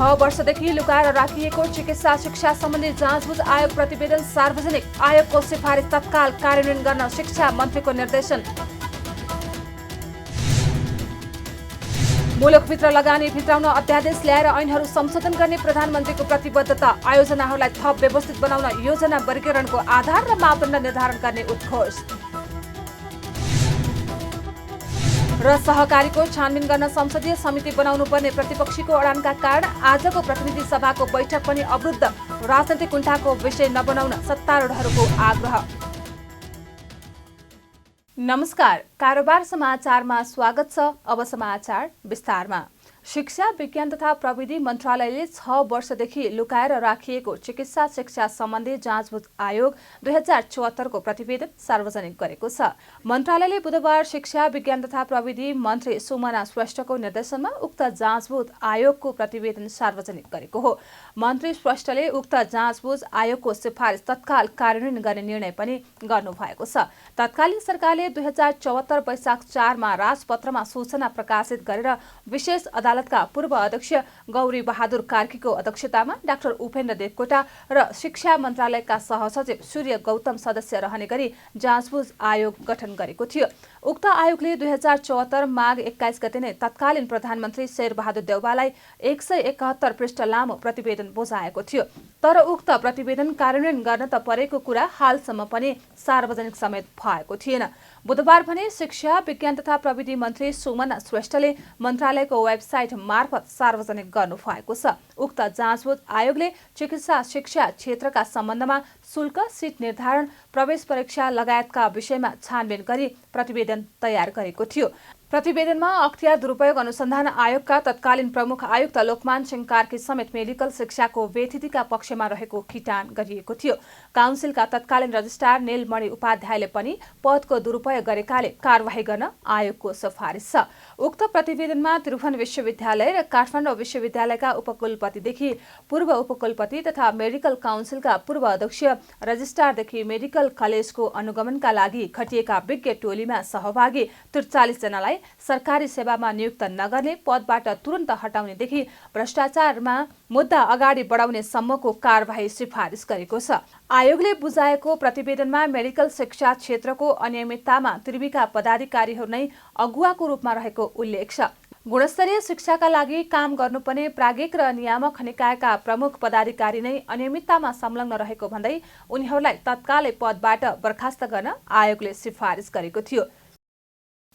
6 वर्षदेखि लुकाएर राखिएको चिकित्सा शिक्षा सम्बन्धी जाँचबुझ आयोग प्रतिवेदन सार्वजनिक। आयोगको सिफारिस तत्काल कार्यान्वयन गर्न शिक्षा मन्त्रीको निर्देशन। मुलुकभित्र लगानी भित्राउन अध्यादेश ल्याएर ऐनहरू संशोधन गर्ने प्रधानमन्त्रीको प्रतिबद्धता। आयोजनाहरूलाई थप व्यवस्थित बनाउन योजना वर्गीकरणको आधार र मापदण्ड निर्धारण गर्ने उद्घोष। र सहकारीको छानबिन गर्न संसदीय समिति बनाउनु पर्ने प्रतिपक्षीको अडानका कारण आजको प्रतिनिधि सभाको बैठक पनि अवरुद्ध। राजनैतिक कुण्ठाको विषय नबनाउन सत्तारूढहरूको आग्रह। नमस्कार, कारोबार समाचारमा स्वागत छ। अब समाचार विस्तारमा। शिक्षा विज्ञान तथा प्रविधि मन्त्रालयले 6 वर्षदेखि लुकाएर राखिएको चिकित्सा शिक्षा सम्बन्धी जाँचबुझ आयोग 2074 को प्रतिवेदन सार्वजनिक गरेको छ। मन्त्रालयले बुधबार शिक्षा विज्ञान तथा प्रविधि मन्त्री सुमना श्रेष्ठको निर्देशनमा उक्त जाँचबुझ आयोगको प्रतिवेदन सार्वजनिक गरेको हो। मन्त्री श्रेष्ठले उक्त जाँचबुझ आयोगको सिफारिस तत्काल कार्यान्वयन गर्ने निर्णय पनि गर्नुभएको छ। तत्कालीन सरकारले 2074 वैशाख 4 मा राजपत्रमा सूचना प्रकाशित गरेर विशेष अदालतका पूर्व अध्यक्ष गौरी बहादुर कार्कीको अध्यक्षतामा डाक्टर उपेन्द्र देवकोटा र शिक्षा मन्त्रालयका सहसचिव सूर्य गौतम सदस्य रहने गरी जाँचबुझ आयोग गठन गरेको थियो। उक्त आयोगले 2074 माघ 21 गते नै तत्कालीन प्रधानमन्त्री शेरबहादुर देउवालाई 171 पृष्ठ लामो प्रतिवेदन बुझाएको थियो। तर उक्त प्रतिवेदन कार्यान्वयन गर्न त परेको कुरा हालसम्म पनि सार्वजनिक समेत भएको थिएन। बुधबार भने शिक्षा विज्ञान तथा प्रविधि मन्त्री सुमना श्रेष्ठले मन्त्रालयको वेबसाइट मार्फत सार्वजनिक गर्नुभएको छ। उक्त जाँचबुझ आयोगले चिकित्सा शिक्षा क्षेत्रका सम्बन्धमा शुल्क, सिट निर्धारण, प्रवेश परीक्षा लगायतका विषयमा छानबिन गरी प्रतिवेदन तयार गरेको थियो। प्रतिवेदनमा अख्तियार दुरुपयोग अनुसन्धान आयोगका तत्कालीन प्रमुख आयुक्त लोकमान सिंह कार्की समेत मेडिकल शिक्षाको व्यथितिका पक्षमा रहेको खिटान गरिएको थियो। काउन्सिलका तत्कालीन रजिस्ट्रार नीलमणि उपाध्यायले पनि पदको दुरुपयोग गरेकाले कारवाही गर्न आयोगको सिफारिस छ। उक्त प्रतिवेदनमा त्रिभुवन विश्वविद्यालय र काठमाडौँ विश्वविद्यालयका उपकुलपतिदेखि पूर्व उपकुलपति तथा मेडिकल काउन्सिलका पूर्व अध्यक्ष, रजिस्ट्रारदेखि मेडिकल कलेजको अनुगमनका लागि खटिएका विज्ञ टोलीमा सहभागी 43 जनालाई सरकारी सेवामा नियुक्त नगर्ने, पदबाट तुरन्त हटाउनेदेखि भ्रष्टाचारमा मुद्दा अगाडि बढाउने सम्मको कारवाही सिफारिस गरेको छ। आयोगले बुझाएको प्रतिवेदनमा मेडिकल शिक्षा क्षेत्रको अनियमिततामा त्रिविका पदाधिकारीहरू नै अगुवाको रूपमा रहेको उल्लेख छ। गुणस्तरीय शिक्षाका लागि काम गर्नुपर्ने प्राज्ञिक र नियामक निकायका प्रमुख पदाधिकारी नै अनियमिततामा संलग्न रहेको भन्दै उनीहरूलाई तत्कालै पदबाट बर्खास्त गर्न आयोगले सिफारिस गरेको थियो।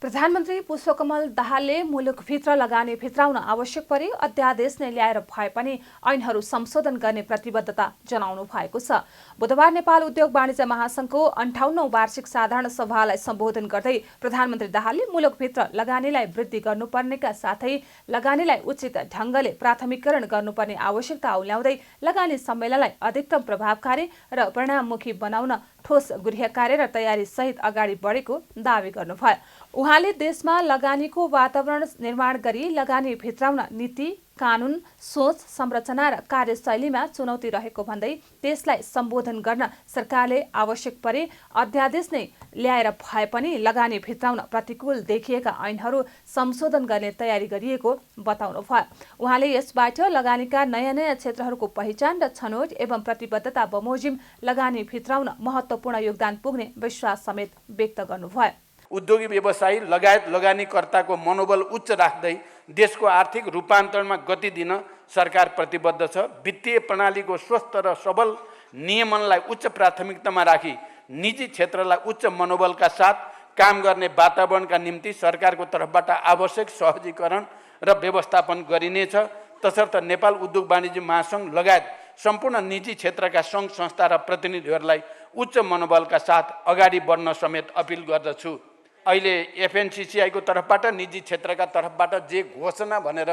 प्रधानमन्त्री पुष्पकमल दाहालले मुलुकभित्र लगानी भित्राउन आवश्यक परे अध्यादेश नै ल्याएर भए पनि ऐनहरू संशोधन गर्ने प्रतिबद्धता जनाउनु भएको छ। बुधबार नेपाल उद्योग वाणिज्य महासंघको 58औं वार्षिक साधारण सभालाई सम्बोधन गर्दै प्रधानमन्त्री दाहालले मुलुकभित्र लगानीलाई वृद्धि गर्नुपर्नेका साथै लगानीलाई उचित ढंगले प्राथमिकरण गर्नुपर्ने आवश्यकता औल्याउँदै लगानी सम्मेलनलाई अधिकतम प्रभावकारी र परिणाममुखी बनाउन ठोस गृह कार्य र तयारी सहित अगाडि बढेको दावी गर्नुभयो। उहाँले देशमा लगानीको वातावरण निर्माण गरी लगानी भित्राउन नीति, कानून, सोच, संरचना र कार्यशैलीमा चुनौती रहेको भन्दै त्यसलाई सम्बोधन गर्न सरकारले आवश्यक परे अध्यादेश नै ल्याएर भए पनि लगानी भित्राउन प्रतिकूल देखिएका ऐनहरू संशोधन गर्ने तयारी गरिएको बताउनुभयो। उहाँले यसबाट लगानीका नयाँ क्षेत्रहरूको पहिचान र छनौट एवं प्रतिबद्धता बमोजिम लगानी भित्राउन महत्त्वपूर्ण योगदान पुग्ने विश्वास समेत व्यक्त गर्नुभयो। उद्योगी व्यवसायी लगायत लगानीकर्ताको मनोबल उच्च राख्दै देशको आर्थिक रूपान्तरणमा गति दिन सरकार प्रतिबद्ध छ। वित्तीय प्रणालीको स्वस्थ र सबल नियमनलाई उच्च प्राथमिकतामा राखी निजी क्षेत्रलाई उच्च मनोबलका साथ काम गर्ने वातावरणका निम्ति सरकारको तर्फबाट आवश्यक सहजीकरण र व्यवस्थापन गरिनेछ। तसर्थ नेपाल उद्योग वाणिज्य महासंघ लगायत सम्पूर्ण निजी क्षेत्रका सङ्घ संस्था र प्रतिनिधिहरूलाई उच्च मनोबलका साथ अगाडि बढ्न समेत अपिल गर्दछु। अहिले एफएनसीसीआईको तर्फबाट निजी क्षेत्रका तर्फबाट जे घोषणा भनेर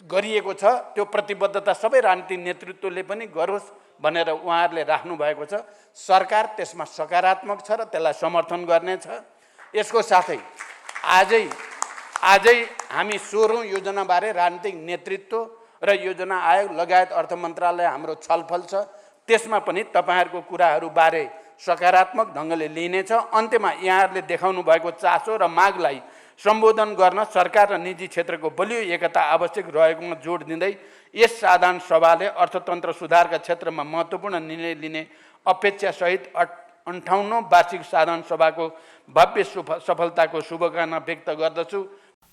गरिएको छ त्यो प्रतिबद्धता सबै राजनीतिक नेतृत्वले पनि गरोस् भनेर उहाँहरूले राख्नु भएको छ। सरकार त्यसमा सकारात्मक छ र त्यसलाई समर्थन गर्नेछ। यसको साथै आजै हामी 16औं योजनाबारे राजनीतिक नेतृत्व र योजना आयोग लगायत अर्थ मन्त्रालय हाम्रो छलफल छ। त्यसमा पनि तपाईहरुको कुराहरुबारे सकारात्मक ढंगले लिनेछ। अन्त्यमा यहाँहरूले देखाउनु भएको चासो र मागलाई सम्बोधन गर्न सरकार र निजी क्षेत्रको बलियो एकता आवश्यक रहेकोमा जोड दिँदै यस साधारण सभाले अर्थतन्त्र सुधारका क्षेत्रमा महत्त्वपूर्ण निर्णय लिने अपेक्षासहित 58औं वार्षिक साधारण सभाको भव्य सफलताको शुभकामना व्यक्त गर्दछु।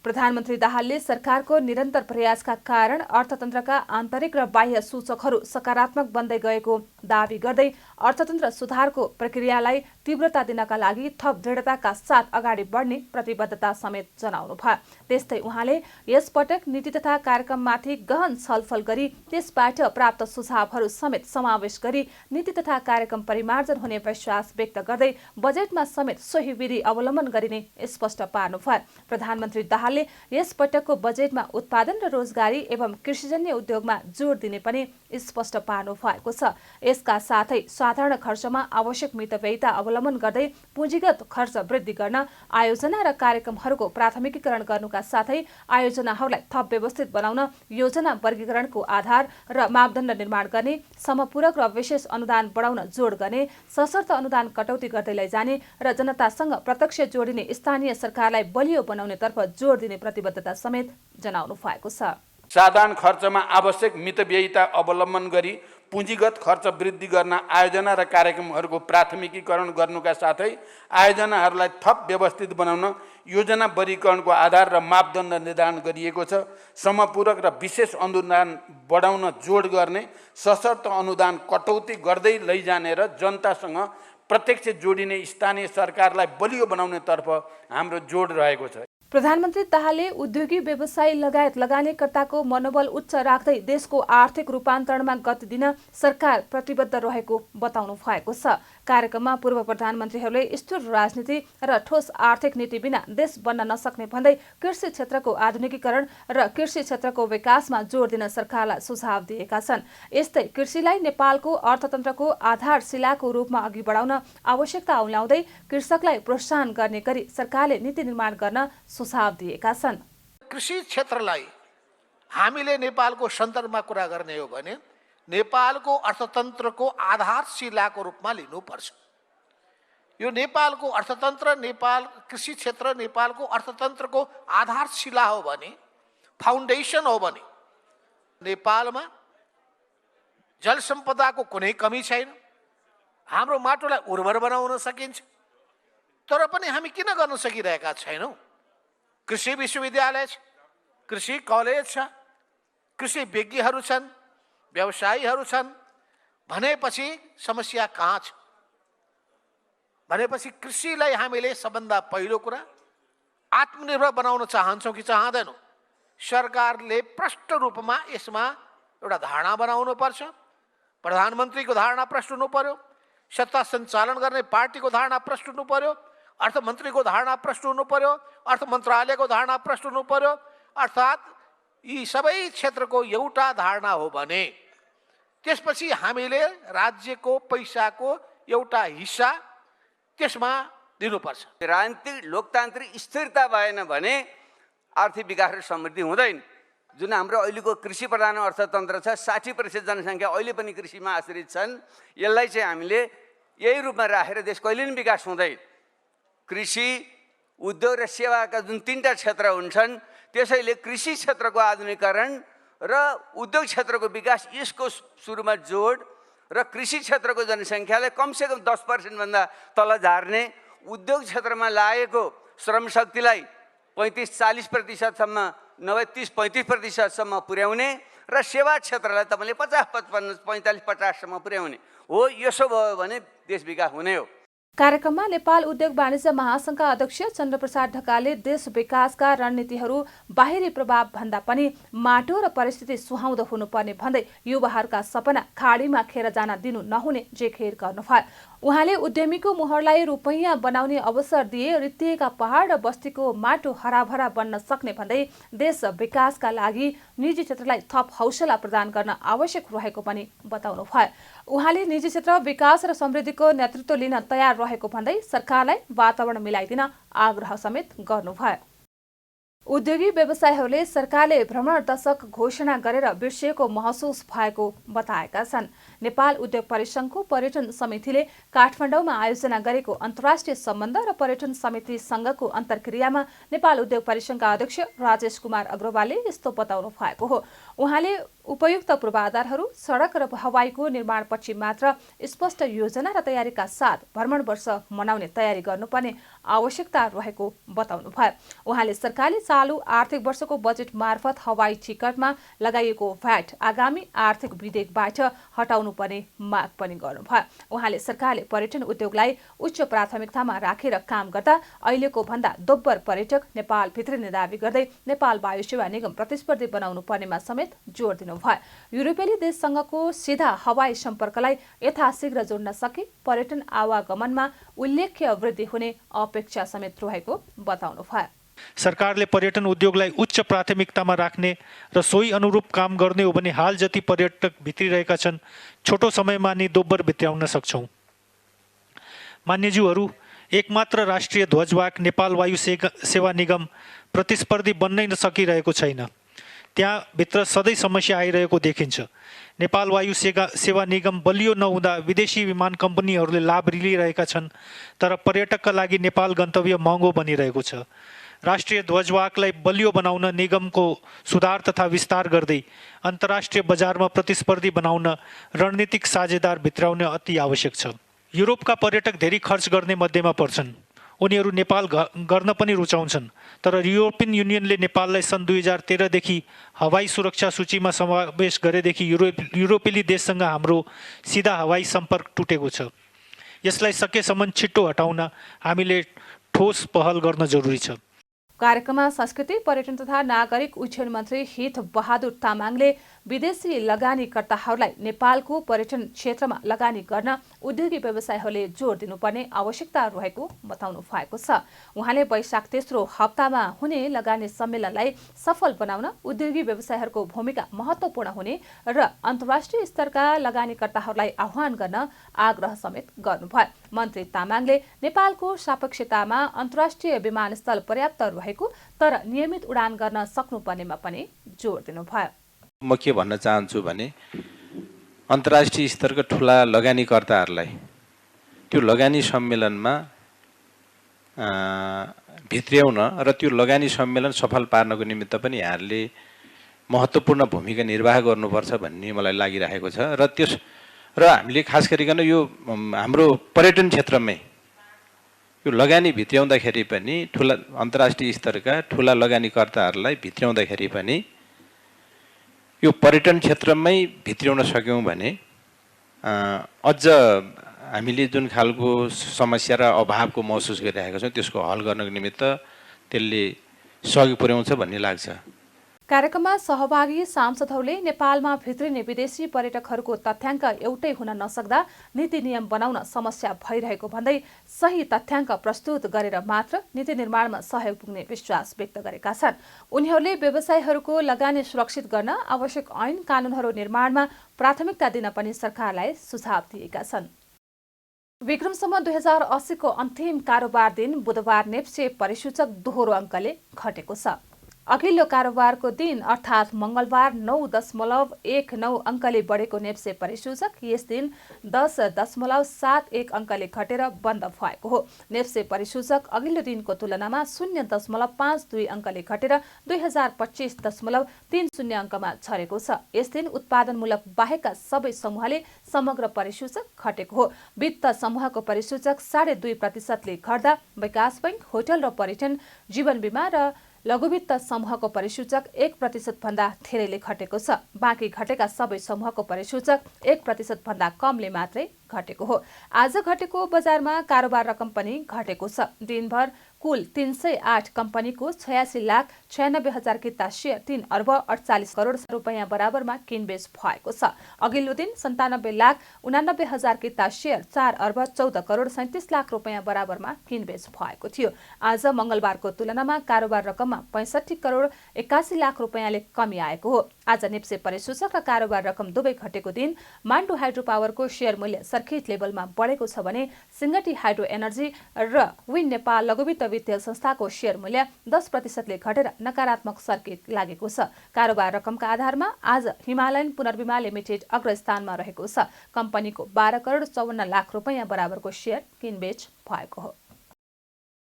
प्रधानमन्त्री दाहालले सरकारको निरन्तर प्रयासका कारण अर्थतन्त्रका आन्तरिक र बाह्य सूचकहरू सकारात्मक बन्दै गएको दावी गर्दै अर्थतन्त्र सुधारको प्रक्रियालाई तीव्रता दिनका लागि थप दृढताका साथ अगाडि बढ्ने प्रतिबद्धता समेत जनाउनुभयो। त्यस्तै उहाँले यसपटक नीति तथा कार्यक्रममाथि गहन छलफल गरी त्यसबाट प्राप्त सुझावहरू समेत समावेश गरी नीति तथा कार्यक्रम परिमार्जन हुने विश्वास व्यक्त गर्दै बजेटमा समेत सोही विधि अवलम्बन गरिने स्पष्ट पार्नुभयो। प्रधानमन्त्री दाहालले यसपटकको बजेटमा उत्पादन र रोजगारी एवं कृषिजन्य उद्योगमा जोड दिने पनि स्पष्ट पार्नु भएको छ। यसका साथै साधारण खर्चमा आवश्यक मितव्ययिता अवलम्बन गर्दै पुँजीगत खर्च वृद्धि गर्न आयोजना र कार्यक्रमहरूको प्राथमिकीकरण गर्नुका साथै आयोजनाहरूलाई थप व्यवस्थित बनाउन योजना वर्गीकरणको आधार र मापदण्ड निर्माण गर्ने, समपूरक र विशेष अनुदान बढाउन जोड गर्ने, सशर्त अनुदान कटौती गर्दै लैजाने र जनतासँग प्रत्यक्ष जोडिने स्थानीय सरकारलाई बलियो बनाउनेतर्फ जोड दिने प्रतिबद्धता समेत जनाउनु भएको छ। साधारण खर्चमा आवश्यक मितव्ययिता अवलम्बन गरी पुँजीगत खर्च वृद्धि गर्न आयोजना र कार्यक्रमहरूको प्राथमिकीकरण गर्नुका साथै आयोजनाहरूलाई थप व्यवस्थित बनाउन योजना वर्गीकरणको आधार र मापदण्ड निर्धारण गरिएको छ। समपूरक र विशेष अनुदान बढाउन जोड गर्ने, सशर्त अनुदान कटौती गर्दै लैजाने र जनतासँग प्रत्यक्ष जोडिने स्थानीय सरकारलाई बलियो बनाउनेतर्फ हाम्रो जोड रहेको छ। प्रधानमन्त्री दाहालले उद्योगी व्यवसायी लगायत लगानीकर्ताको मनोबल उच्च राख्दै देशको आर्थिक रूपान्तरणमा गति दिन सरकार प्रतिबद्ध रहेको बताउनु भएको छ। कार्यक्रममा पूर्व प्रधानमन्त्रीहरूले स्थिर राजनीति र ठोस आर्थिक नीति बिना देश बन्न नसक्ने भन्दै कृषि क्षेत्रको आधुनिकीकरण र कृषि क्षेत्रको विकासमा जोड दिन सरकारलाई सुझाव दिएका छन्। यस्तै कृषिलाई नेपालको अर्थतन्त्रको आधारशिलाको रूपमा अघि बढाउन आवश्यकता औल्याउँदै कृषकलाई प्रोत्साहन गर्ने गरी सरकारले नीति निर्माण गर्न सुझाव दिएका छन्। कृषि क्षेत्रलाई हामीले नेपालको सन्दर्भमा कुरा गर्ने हो भने नेपालको अर्थतन्त्रको आधारशिलाको रूपमा लिनुपर्छ। यो नेपालको अर्थतन्त्र, नेपाल कृषि क्षेत्र नेपालको अर्थतन्त्रको आधारशिला हो भने, फाउन्डेसन हो भने नेपालमा जल सम्पदाको कुनै कमी छैन। हाम्रो माटोलाई उर्वर बनाउन सकिन्छ। तर पनि हामी किन गर्न सकिरहेका छैनौँ? कृषि विश्वविद्यालय छ, कृषि कलेज छ, कृषि विज्ञहरू छन्, व्यवसायीहरू छन् भनेपछि समस्या कहाँ छ? भनेपछि कृषिलाई हामीले सबभन्दा पहिलो कुरा आत्मनिर्भर बनाउन चाहन्छौँ कि चाहँदैनौँ? सरकारले प्रष्ट रूपमा यसमा एउटा धारणा बनाउनु पर्छ। प्रधानमन्त्रीको धारणा प्रष्ट हुनु पर्यो, सत्ता सञ्चालन गर्ने पार्टीको धारणा प्रष्ट हुनु पर्यो, अर्थमन्त्रीको धारणा प्रष्ट हुनु पर्यो, अर्थ मन्त्रालयको धारणा प्रष्ट हुनु पर्यो। अर्थात् यी सबै क्षेत्रको एउटा धारणा हो भने त्यसपछि हामीले राज्यको पैसाको एउटा हिस्सा त्यसमा दिनुपर्छ। राजनीतिक लोकतान्त्रिक स्थिरता भएन भने आर्थिक विकास र समृद्धि हुँदैन। जुन हाम्रो अहिलेको कृषि प्रधान अर्थतन्त्र छ, 60% जनसङ्ख्या अहिले पनि कृषिमा आश्रित छन्। यसलाई चाहिँ हामीले यही रूपमा राखेर देश कहिले पनि विकास हुँदैन। कृषि, उद्योग र सेवाका जुन 3टा क्षेत्र हुन्छन्, त्यसैले कृषि क्षेत्रको आधुनिकीकरण र उद्योग क्षेत्रको विकास यसको सुरुमा जोड र कृषि क्षेत्रको जनसङ्ख्यालाई कमसेकम 10% भन्दा तल झार्ने, उद्योग क्षेत्रमा लागेको श्रम शक्तिलाई 35-40%सम्म नभए 30-35%सम्म पुर्याउने र सेवा क्षेत्रलाई तपाईँले 50-45-50-50सम्म पुर्याउने हो। यसो भयो भने देश विकास हुने हो। कार्यक्रममा नेपाल उद्योग वाणिज्य महासङ्घका अध्यक्ष चन्द्रप्रसाद ढकालले देश विकासका रणनीतिहरू बाहिरी प्रभाव भन्दा पनि माटो र परिस्थिति सुहाउँदो हुनुपर्ने भन्दै युवाहरूका सपना खाडीमा खेर जान दिनु नहुने जेखेर गर्नुभयो। उहाँले उद्यमीको मुहरलाई रुपैयाँ बनाउने अवसर दिए रित्तिएका पहाड र बस्तीको माटो हराभरा बन्न सक्ने भन्दै देश विकासका लागि निजी क्षेत्रलाई थप हौसला प्रदान गर्न आवश्यक रहेको पनि बताउनु भयो। उहाँले निजी क्षेत्र विकास र समृद्धिको नेतृत्व लिन तयार रहेको भन्दै सरकारलाई वातावरण मिलाइदिन आग्रह समेत गर्नुभयो। उद्योगी व्यवसायीहरूले सरकारले भ्रमण दशक घोषणा गरेर बिर्सिएको महसुस भएको बताएका छन्। नेपाल उद्योग परिसंघको पर्यटन समितिले काठमाडौँमा आयोजना गरेको अन्तर्राष्ट्रिय सम्बन्ध र पर्यटन समिति संघको अन्तर्क्रियामा नेपाल उद्योग परिसंघका अध्यक्ष राजेश कुमार अग्रवालले यस्तो बताउनु भएको हो। उहाँले उपयुक्त पूर्वाधारहरू, सडक र हवाईको निर्माणपछि मात्र स्पष्ट योजना र तयारीका साथ भ्रमण वर्ष मनाउने तयारी गर्नुपर्ने आवश्यकता रहेको बताउनु भयो। उहाँले सरकारले चालू आर्थिक वर्षको बजेट मार्फत हवाई टिकटमा लगाइएको भ्याट आगामी आर्थिक विधेयकबाट हटाउनुपर्ने माग पनि गर्नुभयो। उहाँले सरकारले पर्यटन उद्योगलाई उच्च प्राथमिकतामा राखेर काम गर्दा अहिलेको भन्दा दोब्बर पर्यटक नेपाल भित्रिने दावी गर्दै नेपाल वायु सेवा निगम प्रतिस्पर्धी बनाउनु पर्नेमा समेत जोड दिनुभयो। युरोपेली देशसँगको सिधा हवाई सम्पर्कलाई यथाशीघ्र जोड्न सके पर्यटन आवागमनमा उल्लेख्य वृद्धि हुने अपेक्षा समेत रहेको बताउनुभयो। सरकारले पर्यटन उद्योगलाई उच्च प्राथमिकतामा राख्ने र सोही अनुरूप काम गर्ने हो भने हाल जति पर्यटक भित्रिरहेका छन् छोटो समयमा नि दोब्बर भित्र्याउन सक्छौँ। मान्यज्यूहरू, एकमात्र राष्ट्रिय ध्वजवाहक नेपाल वायु सेवा निगम प्रतिस्पर्धी बन्नै नसकिरहेको छैन। त्यहाँभित्र सधैँ समस्या आइरहेको देखिन्छ। नेपाल वायु सेवा निगम बलियो नहुँदा विदेशी विमान कम्पनीहरूले लाभ लिइरहेका छन्, तर पर्यटकका लागि नेपाल गन्तव्य महँगो बनिरहेको छ। राष्ट्रिय ध्वजवाहकलाई बलियो बनाउन निगमको सुधार तथा विस्तार गर्दै अन्तर्राष्ट्रिय बजारमा प्रतिस्पर्धी बनाउन रणनीतिक साझेदार भित्राउन अति आवश्यक छ। युरोपका पर्यटक धेरै खर्च गर्ने मध्येमा पर्छन्। उनीहरू नेपाल गर्न पनि रुचाउँछन्, तर युरोपियन युनियनले नेपाललाई सन् 2013 देखि हवाई सुरक्षा सूचीमा समावेश गरेदेखि युरोपेली देशसँग हाम्रो सिधा हवाई सम्पर्क टुटेको छ। यसलाई सकेसम्म छिट्टो हटाउन हामीले ठोस पहल गर्न जरुरी छ। कार्यक्रममा संस्कृति, पर्यटन तथा नागरिक उड्डयन मन्त्री हित बहादुर तामाङले विदेशी लगानीकर्ताहरूलाई नेपालको पर्यटन क्षेत्रमा लगानी गर्न उद्योगी व्यवसायहरूले जोड दिनुपर्ने आवश्यकता रहेको बताउनु भएको छ। उहाँले वैशाख तेस्रो हप्तामा हुने लगानी सम्मेलनलाई सफल बनाउन उद्योगी व्यवसायहरूको भूमिका महत्त्वपूर्ण हुने र अन्तर्राष्ट्रिय स्तरका लगानीकर्ताहरूलाई आह्वान गर्न आग्रह समेत गर्नुभयो। मन्त्री तामाङले नेपालको सापेक्षतामा अन्तर्राष्ट्रिय विमानस्थल पर्याप्त रहेको तर नियमित उडान गर्न सक्नुपर्नेमा पनि जोड दिनुभयो। म के भन्न चाहन्छु भने अन्तर्राष्ट्रिय स्तरका ठुला लगानीकर्ताहरूलाई त्यो लगानी सम्मेलनमा भित्र्याउन र त्यो लगानी सम्मेलन सफल पार्नको निमित्त पनि यहाँहरूले महत्त्वपूर्ण भूमिका निर्वाह गर्नुपर्छ भन्ने मलाई लागिरहेको छ। र हामीले खास गरिकन यो हाम्रो पर्यटन क्षेत्रमै यो लगानी भित्र्याउँदाखेरि पनि ठुला अन्तर्राष्ट्रिय स्तरका ठुला लगानीकर्ताहरूलाई भित्र्याउँदाखेरि पनि यो पर्यटन क्षेत्रमै भित्र्याउन सक्यौँ भने अझ हामीले जुन खालको समस्या र अभावको महसुस गरिरहेका छौँ त्यसको हल गर्नको निमित्त त्यसले सहयोग पुर्याउँछ भन्ने लाग्छ। कार्यक्रममा सहभागी सांसदहरूले नेपालमा भित्रिने विदेशी पर्यटकहरूको तथ्याङ्क एउटै हुन नसक्दा नीति नियम बनाउन समस्या भइरहेको भन्दै सही तथ्याङ्क प्रस्तुत गरेर मात्र नीति निर्माणमा सहयोग पुग्ने विश्वास व्यक्त गरेका छन्। उनीहरूले व्यवसायहरूको लगानी सुरक्षित गर्न आवश्यक ऐन कानूनहरू निर्माणमा प्राथमिकता दिन पनि सरकारलाई सुझाव दिएका छन्। विक्रमसम्म 2080 को अन्तिम कारोबार दिन बुधबार नेप्से परिसूचक दोहोरो अङ्कले घटेको छ। अघिल्लो कारोबारको दिन अर्थात् मंगलबार 9.19 अङ्कले बढेको नेप्से परिसूचक यस दिन 10.71 अङ्कले घटेर बन्द भएको हो। नेप्से परिसूचक अघिल्लो दिनको तुलनामा 0.52 अङ्कले घटेर 2025.30 अङ्कमा झरेको छ। यस दिन उत्पादनमूलक बाहेकका सबै समूहले समग्र परिसूचक घटेको हो। वित्त समूहको परिसूचक 2.5%ले घट्दा विकास बैंक, होटल र पर्यटन, जीवन बीमा र लघुवित्त समूहको परिसूचक 1% भन्दा धेरैले घटेको छ। बाँकी घटेका सबै समूहको परिसूचक 1% भन्दा कमले मात्रै घटेको हो। आज घटेको बजारमा कारोबार रकम पनि घटेको छ। दिनभर कुल 308 कम्पनीको 86,96,000 किता शेयर 3 अर्ब 48 करोड रुपैयाँ बराबरमा किनबेच भएको छ। अघिल्लो दिन 97,89,000 किता शेयर 4 अर्ब 14 करोड 37 लाख रुपैयाँ बराबरमा किनबेच भएको थियो। आज मंगलबारको तुलनामा कारोबार रकममा 65 करोड 81 लाख रुपैयाँले कमी आएको हो। आज नेप्से परिसूचक र कारोबार रकम दुवै घटेको दिन माण्डु हाइड्रो पावरको शेयर मूल्य सर्किट लेभलमा बढेको छ भने सिंगटी हाइड्रो एनर्जी र विन नेपाल लघुवित्त पल्लवी तेल संस्थाको सेयर मूल्य 10% घटेर नकारात्मक सर्किट लागेको छ। कारोबार रकमका आधारमा आज हिमालयन पुनर्विमा लिमिटेड अग्रस्थानमा रहेको छ। कम्पनीको 12 करोड 54 लाख रुपैयाँ बराबरको सेयर किनबेच भएको हो।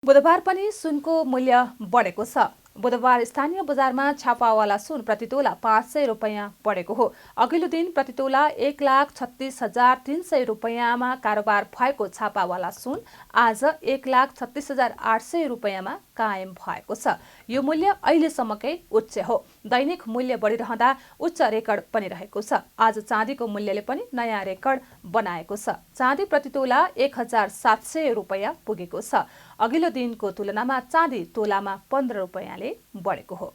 बुधबार पनि सुनको मूल्य बढेको छ। बुधबार स्थानीय बजारमा छापावाला सुन प्रतितोला 500 रुपैयाँ बढेको हो। अघिल्लो दिन प्रतितोला 1,36,300 रुपैयाँमा कारोबार भएको छापावाला सुन आज 1,36,800 रुपैयाँमा कायम भएको छ। यो मूल्य अहिलेसम्मकै उच्च हो। दैनिक मूल्य बढिरहँदा उच्च रेकर्ड पनि रहेको छ। आज चाँदीको मूल्यले पनि नयाँ रेकर्ड बनाएको छ। चाँदी प्रतितोला 1,700 रुपैयाँ पुगेको छ। अघिल्लो दिनको तुलनामा चाँदी तोलामा 15 रुपैयाँले बढेको हो।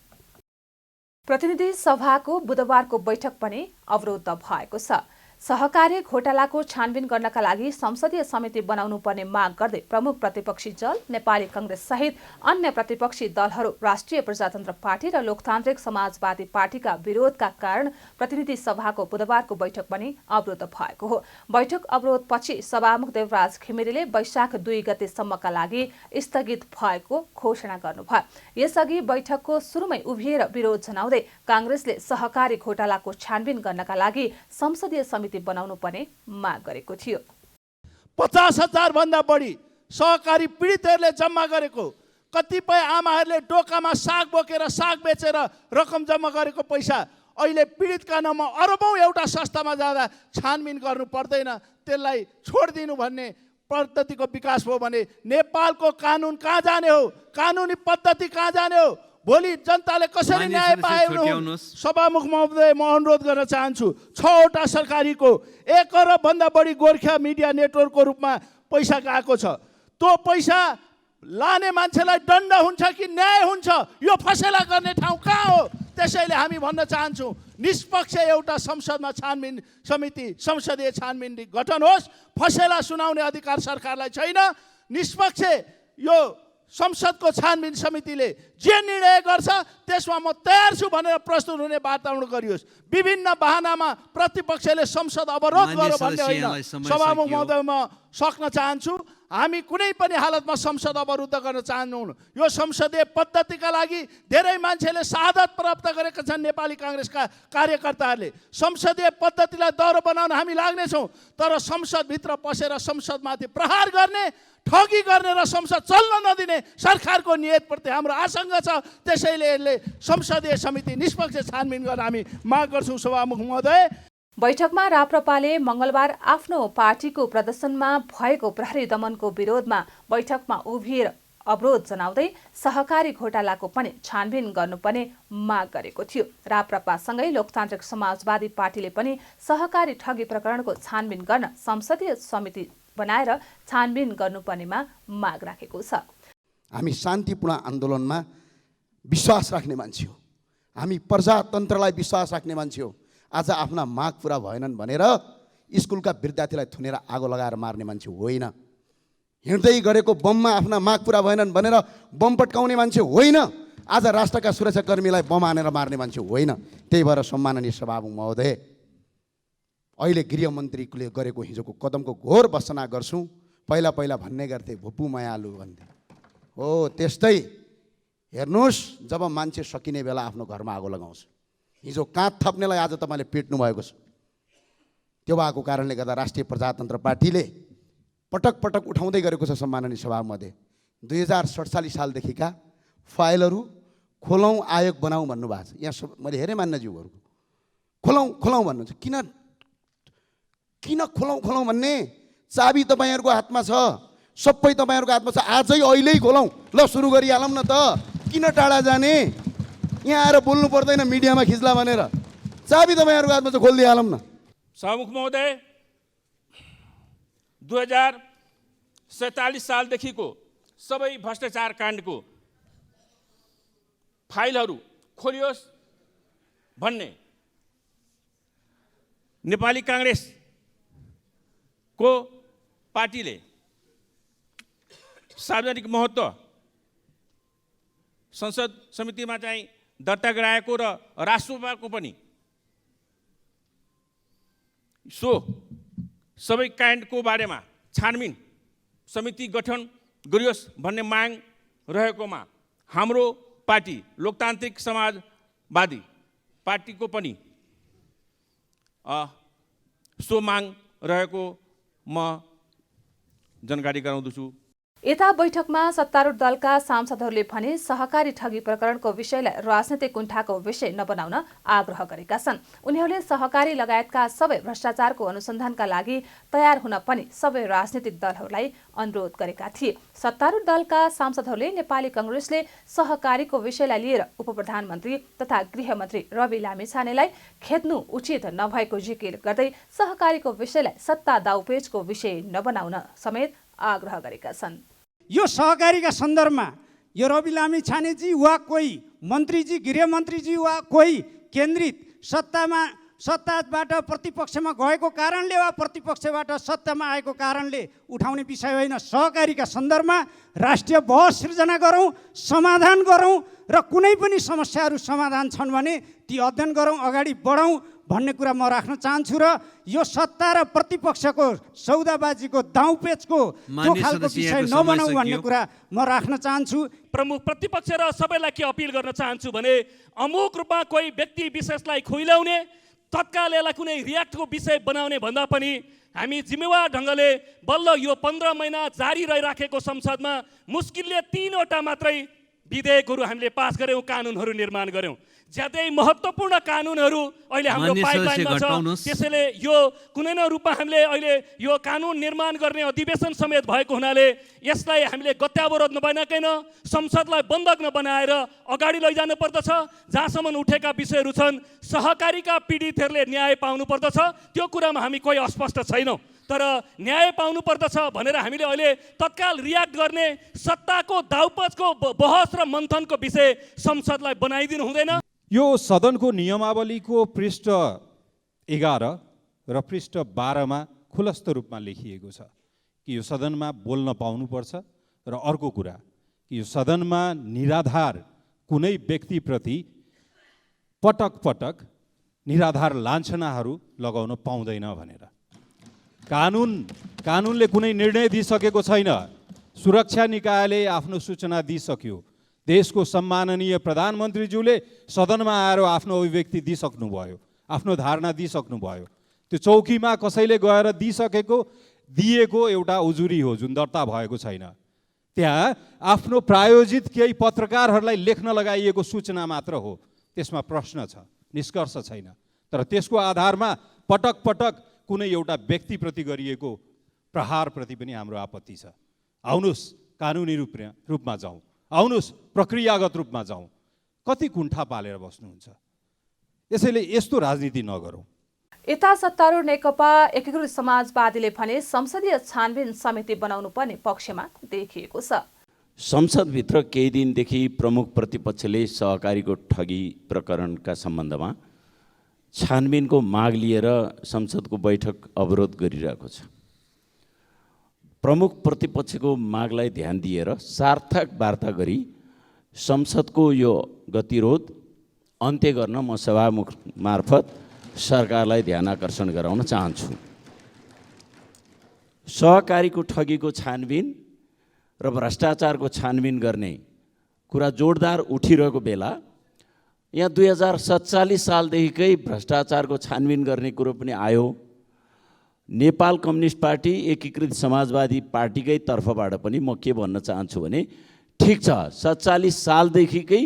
प्रतिनिधि सभाको बुधबारको बैठक पनि अवरुद्ध भएको छ। सहकारी घोटालाको छानबिन गर्नका लागि संसदीय समिति बनाउनु पर्ने माग गर्दै प्रमुख प्रतिपक्षी दल नेपाली कांग्रेस सहित अन्य प्रतिपक्षी दलहरू राष्ट्रिय प्रजातन्त्र पार्टी र लोकतान्त्रिक समाजवादी पार्टीका विरोधका कारण प्रतिनिधि सभाको बुधबारको बैठक पनि अवरुद्ध भएको हो। बैठक अवरोधपछि सभामुख देवराज घिमिरेले वैशाख 2 गतेसम्मका लागि स्थगित भएको घोषणा गर्नुभयो। यसअघि बैठकको सुरुमै उभिएर विरोध जनाउँदै कांग्रेसले सहकारी घोटालाको छानबिन गर्नका लागि संसदीय समिति बनाउनु पर्ने माग गरेको थियो। 50,000 भन्दा बढी सहकारी पीडितहरूले जम्मा गरेको, कतिपय आमाहरूले डोकामा साग बोकेर साग बेचेर रकम जम्मा गरेको पैसा अहिले पीडितका नाममा अरबौं एउटा संस्थामा जाँदा छानबिन गर्नु पर्दैन, त्यसलाई छोडिदिनु भन्ने पद्धतिको विकास हो भने नेपालको कानुन कहाँ जाने हो? कानुनी पद्धति कहाँ जाने हो? भोलि जनताले कसरी न्याय पाएनन्? सभामुख महोदय म अनुरोध गर्न चाहन्छु, 6वटा सरकारीको 1 अरब भन्दा बढी गोर्खा मिडिया नेटवर्कको रूपमा पैसा गएको छ। त्यो पैसा लाने मान्छेलाई दण्ड हुन्छ कि न्याय हुन्छ? यो फसेला गर्ने ठाउँ कहाँ हो? त्यसैले हामी भन्न चाहन्छौँ, निष्पक्ष एउटा संसदमा छानबिन समिति, संसदीय छानबिन गठन होस्। फसेला सुनाउने अधिकार सरकारलाई छैन। निष्पक्ष यो संसदको छानबिन समितिले जे निर्णय गर्छ त्यसमा म तयार छु भनेर प्रस्तुत हुने वातावरण गरियोस्। विभिन्न बहानामा प्रतिपक्षले संसद अवरोध गर्यो भन्ने होइन। सभामुख महोदय म सक्न चाहन्छु, हामी कुनै पनि हालतमा संसद अवरुद्ध गर्न चाहन्नौँ। यो संसदीय पद्धतिका लागि धेरै मान्छेले शहादत प्राप्त गरेका छन्। नेपाली कांग्रेसका कार्यकर्ताहरूले संसदीय पद्धतिलाई दह्रो बनाउन हामी लाग्नेछौँ, तर संसदभित्र पसेर संसदमाथि प्रहार गर्ने, ठगी गर्ने र संसद चल्न नदिने सरकारको नियतप्रति हाम्रो आशंका छ। त्यसैले यसले संसदीय समिति निष्पक्ष छानबिन गर्न हामी माग गर्छौँ। सभामुख महोदय, बैठकमा राप्रपाले मंगलबार आफ्नो पार्टीको प्रदर्शनमा भएको प्रहरी दमनको विरोधमा बैठकमा उभिएर अवरोध जनाउँदै सहकारी घोटालाको पनि छानबिन गर्नुपर्ने माग गरेको थियो। राप्रपासँगै लोकतान्त्रिक समाजवादी पार्टीले पनि सहकारी ठगी प्रकरणको छानबिन गर्न संसदीय समिति बनाएर छानबिन गर्नुपर्नेमा माग राखेको छ। हामी शान्तिपूर्ण आन्दोलनमा विश्वास राख्ने मान्छे हो। हामी प्रजातन्त्रलाई विश्वास राख्ने मान्छे हो। आज आफ्ना माग पुरा भएनन् भनेर स्कुलका विद्यार्थीलाई थुनेर आगो लगाएर मार्ने मान्छे होइन। हिँड्दै गरेको बममा आफ्ना माग पुरा भएनन् भनेर बम पट्काउने मान्छे होइन। आज राष्ट्रका सुरक्षाकर्मीलाई बम हानेर मार्ने मान्छे होइन। त्यही भएर सम्माननीय सभामुख महोदय, अहिले गृहमन्त्रीले गरेको हिजोको कदमको घोर भर्त्सना गर्छौँ। पहिला भन्ने गर्थे भुप्पु मायालु भन्थे हो, त्यस्तै हेर्नुहोस्, जब मान्छे सकिने बेला आफ्नो घरमा आगो लगाउँछ। हिजो काँध थप्नेलाई आज तपाईँले पिट्नु भएको छ। त्यो भएको कारणले गर्दा राष्ट्रिय प्रजातन्त्र पार्टीले पटक पटक उठाउँदै गरेको छ। सम्माननीय सभामध्ये 2047 सालदेखिका फाइलहरू खोलौँ, आयोग बनाऊ भन्नुभएको छ। यहाँ मैले हेरेँ मान्यज्यूहरूको खोलौँ भन्नुहुन्छ। किन खोलौँ भन्ने? चाबी तपाईँहरूको हातमा छ, सबै तपाईँहरूको हातमा छ। आजै अहिल्यै खोलौँ, ल सुरु गरिहालौँ न त। किन टाढा जाने? यहाँ आएर बोल्नु पर्दैन मिडियामा खिच्ला भनेर। चाबी तपाईँहरूको हातमा छ, खोलिदिइहालौँ न। सभामुख महोदय, 2047 सालदेखिको सबै भ्रष्टाचार काण्डको फाइलहरू खोलियोस् भन्ने नेपाली कांग्रेसको पार्टीले सार्वजनिक महत्त्व संसद समितिमा चाहिँ दर्ता गराएको र राष्ट्रसभाको पनि सो सबै काण्डको बारेमा छानबिन समिति गठन गरियोस् भन्ने माग रहेकोमा हाम्रो पार्टी लोकतान्त्रिक समाजवादी पार्टीको पनि सो माग रहेको म जानकारी गराउँदछु। यता बैठकमा सत्तारूढ दलका सांसदहरूले भने सहकारी ठगी प्रकरणको विषयलाई राजनीतिक कुण्ठाको विषय नबनाउन आग्रह गरेका छन्। उनीहरूले सहकारी लगायतका सबै भ्रष्टाचारको अनुसन्धानका लागि तयार हुन पनि सबै राजनीतिक दलहरूलाई अनुरोध गरेका थिए। सत्तारूढ दलका सांसदहरूले नेपाली कांग्रेसले सहकारीको विषयलाई लिएर उपप्रधानमन्त्री तथा गृहमन्त्री रवि लामिछानेलाई खेद्नु उचित नभएको जिकिर गर्दै सहकारीको विषयलाई सत्ता दाउपेचको विषय नबनाउन समेत आग्रह गरेका छन्। यो सहकारीका सन्दर्भमा यो रवि लामिछानेजी वा कोही मन्त्रीजी गृहमन्त्रीजी वा कोही केन्द्रित सत्ताबाट प्रतिपक्षमा गएको कारणले वा प्रतिपक्षबाट सत्तामा आएको कारणले उठाउने विषय होइन। सहकारीका सन्दर्भमा राष्ट्रिय बहस सिर्जना गरौँ, समाधान गरौँ र कुनै पनि समस्याहरू समाधान छन् भने ती अध्ययन गरौँ, अगाडि बढौँ भन्ने कुरा म राख्न चाहन्छु। र यो सत्ता र प्रतिपक्षको सौदाबाजीको दाउपेचको त्यो खालको विषय नबनाऊ भन्ने कुरा म राख्न चाहन्छु। प्रमुख प्रतिपक्ष र सबैलाई के अपिल गर्न चाहन्छु भने अमुक रूपमा कोही व्यक्ति विशेषलाई खुइलाउने तत्काल यसलाई कुनै रियाक्टको विषय बनाउने भन्दा पनि हामी जिम्मेवार ढङ्गले बल्ल यो 15 महिना जारी रहिराखेको संसदमा मुस्किलले 3वटा मात्रै विधेयकहरू हामीले पास गर्यौँ, कानुनहरू निर्माण गर्यौँ। ज्यादै महत्त्वपूर्ण कानुनहरू अहिले हाम्रो पाइपलाइनमा छ। त्यसैले यो कुनै न रूपमा हामीले अहिले यो कानुन निर्माण गर्ने अधिवेशन समेत भएको हुनाले यसलाई हामीले गत्यावरोध नबनाइकन संसदलाई बन्धक नबनाएर अगाडि लैजानु पर्दछ। जहाँसम्म उठेका विषयहरू छन् सहकारीका पीडितहरूले न्याय पाउनु पर्दछ, त्यो कुरामा हामी कोही अस्पष्ट छैनौँ। तर न्याय पाउनु पर्दछ भनेर हामीले अहिले तत्काल रियाक्ट गर्ने सत्ताको दाउपचको बहस र मन्थनको विषय संसदलाई बनाइदिनु हुँदैन। यो सदनको नियमावलीको पृष्ठ 11 र पृष्ठ 12 मा खुलस्त रूपमा लेखिएको छ कि यो सदनमा बोल्न पाउनुपर्छ र अर्को कुरा कि यो सदनमा निराधार कुनै व्यक्तिप्रति पटक पटक निराधार लान्छनाहरू लगाउन पाउँदैन भनेर कानुनले कुनै निर्णय दिइसकेको छैन। सुरक्षा निकायले आफ्नो सूचना दिइसक्यो। देशको सम्माननीय प्रधानमन्त्रीज्यूले सदनमा आएर आफ्नो अभिव्यक्ति दिइसक्नुभयो, आफ्नो धारणा दिइसक्नुभयो। त्यो चौकीमा कसैले गएर दिएको एउटा उजुरी हो जुन दर्ता भएको छैन। त्यहाँ आफ्नो प्रायोजित केही पत्रकारहरूलाई लेख्न लगाइएको सूचना मात्र हो, त्यसमा प्रश्न छ, निष्कर्ष छैन। तर त्यसको आधारमा पटक पटक कुनै एउटा व्यक्तिप्रति गरिएको प्रहारप्रति पनि हाम्रो आपत्ति छ। आउनुहोस् कानुनी रूपमा जाउँ, आउनुहोस् प्रक्रियागत रूपमा जाउँ। कति कुण्ठा पालेर बस्नुहुन्छ? यसैले यस्तो राजनीति नगरौँ। यता सत्तारूढ नेकपा एकीकृत समाजवादीले भने संसदीय छानबिन समिति बनाउनु पर्ने पक्षमा देखिएको छ। संसदभित्र केही दिनदेखि प्रमुख प्रतिपक्षले सहकारीको ठगी प्रकरणका सम्बन्धमा छानबिनको माग लिएर संसदको बैठक अवरोध गरिरहेको छ। प्रमुख प्रतिपक्षको मागलाई ध्यान दिएर सार्थक वार्ता गरी संसदको यो गतिरोध अन्त्य गर्न म सभामुख मार्फत सरकारलाई ध्यान आकर्षण गराउन चाहन्छु। सहकारीको ठगीको छानबिन र भ्रष्टाचारको छानबिन गर्ने कुरा जोडदार उठिरहेको बेला यहाँ 2047 सालदेखिकै भ्रष्टाचारको छानबिन गर्ने कुरो पनि आयो। नेपाल कम्युनिस्ट पार्टी एकीकृत समाजवादी पार्टीकै तर्फबाट पनि म के भन्न चाहन्छु भने ठिक छ 47 सालदेखिकै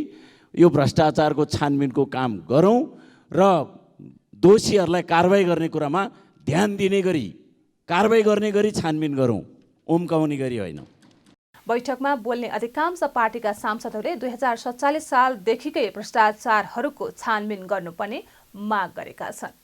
यो भ्रष्टाचारको छानबिनको काम गरौँ र दोषीहरूलाई कारबाही गर्ने कुरामा ध्यान दिने गरी कारबाही गर्ने गरी छानबिन गरौँ, उम्काउने गरी होइन। बैठकमा बोल्ने अधिकांश पार्टीका सांसदहरूले 2047 सालदेखिकै भ्रष्टाचारहरूको छानबिन गर्नुपर्ने माग गरेका छन्।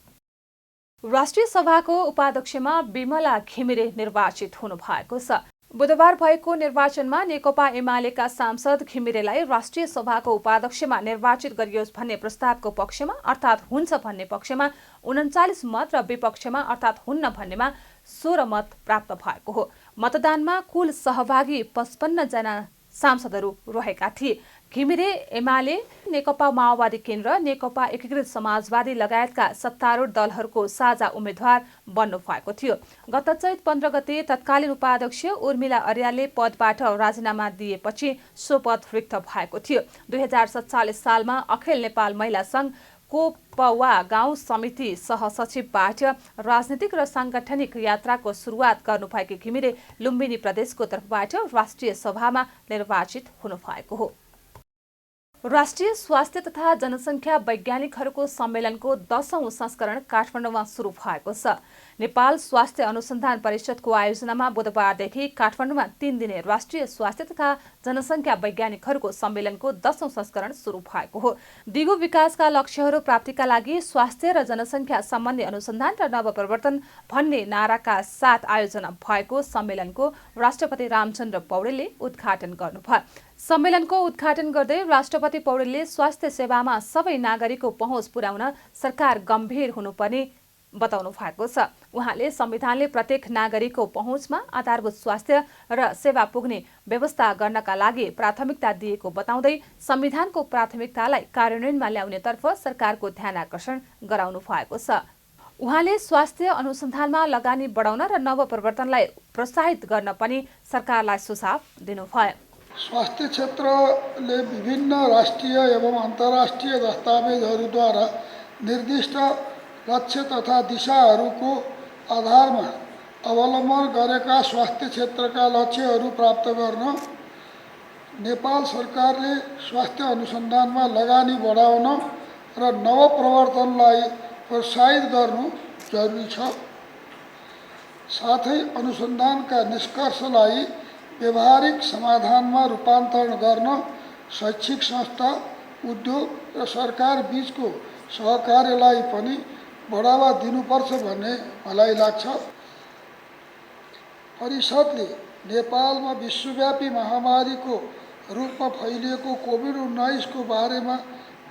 राष्ट्रिय सभाको उपाध्यक्षमा बिमला घिमिरे निर्वाचित हुनु भएको छ। बुधबार भएको निर्वाचनमा नेकपा एमालेका सांसद घिमिरेलाई राष्ट्रिय सभाको उपाध्यक्षमा निर्वाचित गरियोस् भन्ने प्रस्तावको पक्षमा अर्थात् हुन्छ भन्ने पक्षमा 39 मत र विपक्षमा अर्थात् हुन्न भन्नेमा 16 मत प्राप्त भएको हो। मतदानमा कुल सहभागी 55 जना सांसदहरू रहेका थिए। घिमिरे एमाले, नेकपा माओवादी केन्द्र, नेकपा एकीकृत समाजवादी लगायतका सत्तारूढ दलहरूको साझा उम्मेद्वार बन्नु भएको थियो। गत चैत 15 गते तत्कालीन उपाध्यक्ष उर्मिला अर्यालले पदबाट राजीनामा दिएपछि सो पद रिक्त भएको थियो। 2047 सालमा अखिल नेपाल महिला संघ कोपवा गाउँ समिति सहसचिवबाट राजनीतिक र सांगठनिक यात्राको सुरुवात गर्नुभएकी घिमिरे लुम्बिनी प्रदेशको तर्फबाट राष्ट्रिय सभामा निर्वाचित हुनुभएको हो। राष्ट्रिय स्वास्थ्य तथा जनसङ्ख्या वैज्ञानिकहरूको सम्मेलनको 10औं संस्करण काठमाडौँमा सुरु भएको छ। नेपाल स्वास्थ्य अनुसन्धान परिषदको आयोजनामा बुधबारदेखि काठमाडौँमा 3 दिने राष्ट्रिय स्वास्थ्य तथा जनसङ्ख्या वैज्ञानिकहरूको सम्मेलनको 10औं संस्करण सुरु भएको हो। दिगो विकासका लक्ष्यहरू प्राप्तिका लागि स्वास्थ्य र जनसङ्ख्या सम्बन्धी अनुसन्धान र नवप्रवर्तन भन्ने नाराका साथ आयोजना भएको सम्मेलनको राष्ट्रपति रामचन्द्र पौडेलले उद्घाटन गर्नुभयो। सम्मेलनको उद्घाटन गर्दै राष्ट्रपति पौडेलले स्वास्थ्य सेवामा सबै नागरिकको पहुँच पुर्याउन सरकार गम्भीर हुनुपर्ने बताउनु भएको छ। उहाँले संविधानले प्रत्येक नागरिकको पहुँचमा आधारभूत स्वास्थ्य र सेवा पुग्ने व्यवस्था गर्नका लागि प्राथमिकता दिएको बताउँदै संविधानको प्राथमिकतालाई कार्यान्वयनमा ल्याउनेतर्फ सरकारको ध्यान आकर्षण गराउनु भएको छ। उहाँले स्वास्थ्य अनुसन्धानमा लगानी बढाउन र नवप्रवर्तनलाई प्रोत्साहित गर्न पनि सरकारलाई सुझाव दिनुभयो। स्वास्थ्य क्षेत्रले विभिन्न राष्ट्रिय एवं अन्तर्राष्ट्रिय दस्तावेजहरूद्वारा निर्दिष्ट लक्ष्य तथा दिशाहरूको आधारमा अवलम्बन गरेका स्वास्थ्य क्षेत्रका लक्ष्यहरू प्राप्त गर्न नेपाल सरकारले स्वास्थ्य अनुसन्धानमा लगानी बढाउन र नवप्रवर्तनलाई प्रोत्साहित गर्नु जरुरी छ। साथै अनुसन्धानका निष्कर्षलाई व्यवहारिक समाधानमा रूपान्तरण गर्न शैक्षिक संस्था, उद्योग र सरकार बीचको सहकार्यलाई पनि बढावा दिनुपर्छ भन्ने मलाई लाग्छ। परिषदले नेपालमा विश्वव्यापी महामारीको रूपमा फैलिएको कोभिड-19 को बारेमा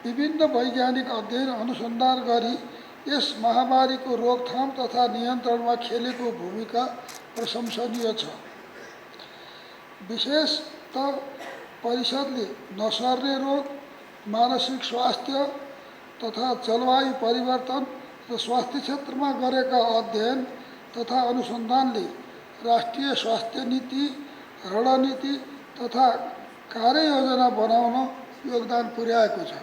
विभिन्न वैज्ञानिक अध्ययन अनुसन्धान गरी यस महामारीको रोकथाम तथा नियन्त्रणमा खेलेको भूमिका प्रशंसनीय छ। विशेषतः परिषदले नसर्ने रोग, मानसिक स्वास्थ्य तथा जलवायु परिवर्तन र स्वास्थ्य क्षेत्रमा गरेका अध्ययन तथा अनुसन्धानले राष्ट्रिय स्वास्थ्य नीति, रणनीति तथा कार्ययोजना बनाउन योगदान पुर्याएको छ।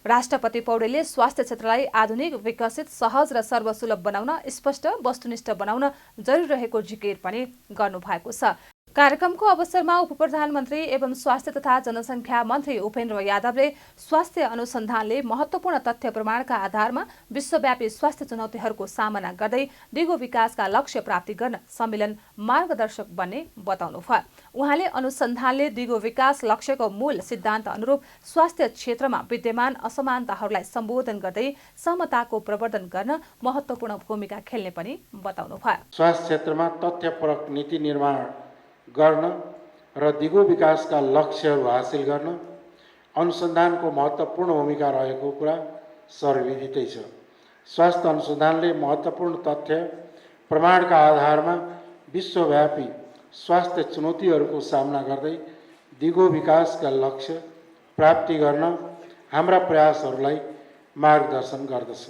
राष्ट्रपति पौडेलले स्वास्थ्य क्षेत्रलाई आधुनिक, विकसित, सहज र सर्वसुलभ बनाउन, स्पष्ट, वस्तुनिष्ठ बनाउन जरुरी रहेको जिकिर पनि गर्नुभएको छ। कार्यक्रमको अवसरमा उपप्रधानमन्त्री एवं स्वास्थ्य तथा जनसङ्ख्या मन्त्री उपेन्द्र यादवले स्वास्थ्य अनुसन्धानले महत्त्वपूर्ण तथ्य प्रमाणका आधारमा विश्वव्यापी स्वास्थ्य चुनौतीहरूको सामना गर्दै दिगो विकासका लक्ष्य प्राप्ति गर्न सम्मेलन मार्गदर्शक बन्ने बताउनुभयो। उहाँले अनुसन्धानले दिगो विकास लक्ष्यको मूल सिद्धान्त अनुरूप स्वास्थ्य क्षेत्रमा विद्यमान असमानताहरूलाई सम्बोधन गर्दै समताको प्रवर्धन गर्न महत्त्वपूर्ण भूमिका खेल्ने पनि बताउनुभयो। स्वास्थ्य क्षेत्रमा तथ्यपरक नीति निर्माण गर्न र दिगो विकासका लक्ष्यहरू हासिल गर्न अनुसन्धानको महत्त्वपूर्ण भूमिका रहेको कुरा सर्वविदितै छ। स्वास्थ्य अनुसन्धानले महत्त्वपूर्ण तथ्य प्रमाणका आधारमा विश्वव्यापी स्वास्थ्य चुनौतीहरूको सामना गर्दै दिगो विकासका लक्ष्य प्राप्ति गर्न हाम्रा प्रयासहरूलाई मार्गदर्शन गर्दछ।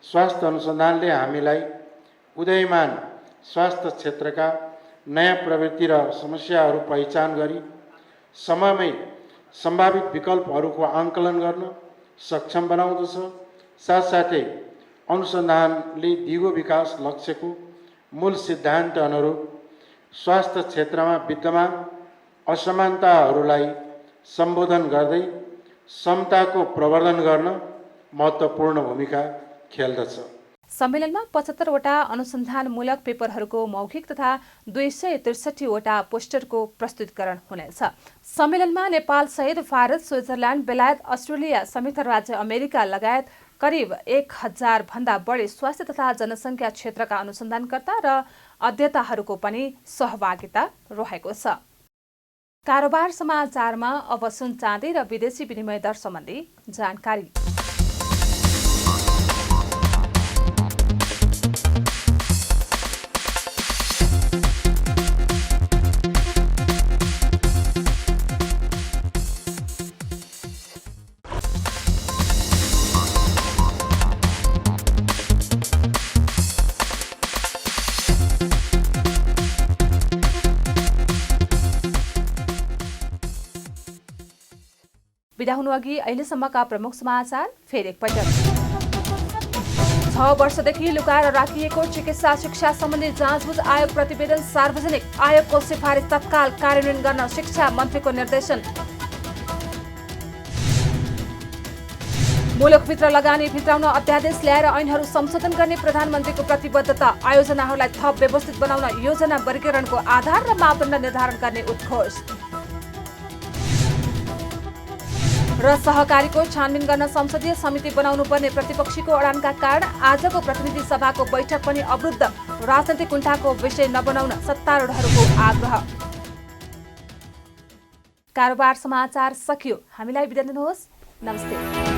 स्वास्थ्य अनुसन्धानले हामीलाई उदयमान स्वास्थ्य क्षेत्रका नयाँ प्रवृत्ति र समस्याहरू पहिचान गरी समयमै सम्भावित विकल्पहरूको आंकलन गर्न सक्षम बनाउँदछ। साथसाथै अनुसन्धानले दिगो विकास लक्ष्यको मूल सिद्धान्त अनुरूप स्वास्थ्य क्षेत्रमा विद्यमान असमानताहरूलाई सम्बोधन गर्दै समताको प्रवर्धन गर्न महत्त्वपूर्ण भूमिका खेल्दछ। सम्मेलनमा 75 वटा अनुसन्धानमूलक पेपरहरूको मौखिक तथा 263 वटा पोस्टरको प्रस्तुतिकरण हुनेछ। सम्मेलनमा नेपाल सहित भारत, स्विजरल्यान्ड, बेलायत, अस्ट्रेलिया, संयुक्त राज्य अमेरिका लगायत करिब 1000 भन्दा बढी स्वास्थ्य तथा जनसङ्ख्या क्षेत्रका अनुसन्धानकर्ता र अध्येताहरूको पनि सहभागिता रहेको छ। कारोबार समाचारमा अब सुन चाँदी र विदेशी विनिमय दर सम्बन्धी जानकारी। बिदा हुनु अघि अहिलेसम्मका प्रमुख समाचार फेरि एकपटक। 6 वर्षदेखि लुकाएर राखिएको चिकित्सा शिक्षा सम्बन्धी जाँचबुझ आयोग प्रतिवेदन सार्वजनिक। आयोगको सिफारिस तत्काल कार्यान्वयन गर्न शिक्षा मन्त्रीको निर्देशन। मुलुकभित्र लगानी भित्राउन अध्यादेश ल्याएर ऐनहरू संशोधन गर्ने प्रधानमन्त्रीको प्रतिबद्धता। आयोजनाहरूलाई थप व्यवस्थित बनाउन योजना वर्गीकरणको आधार र मापदण्ड निर्धारण गर्ने उद्घोष। र सहकारीको छानबिन गर्न संसदीय समिति बनाउनु पर्ने प्रतिपक्षीको अडानका कारण आजको प्रतिनिधि सभाको बैठक पनि अवरुद्ध। राजनैतिक कुण्ठाको विषय नबनाउन सत्तारूढहरूको आग्रह। कारोबार समाचार सकियो। हामीलाई बिदा दिनुहोस्। नमस्ते।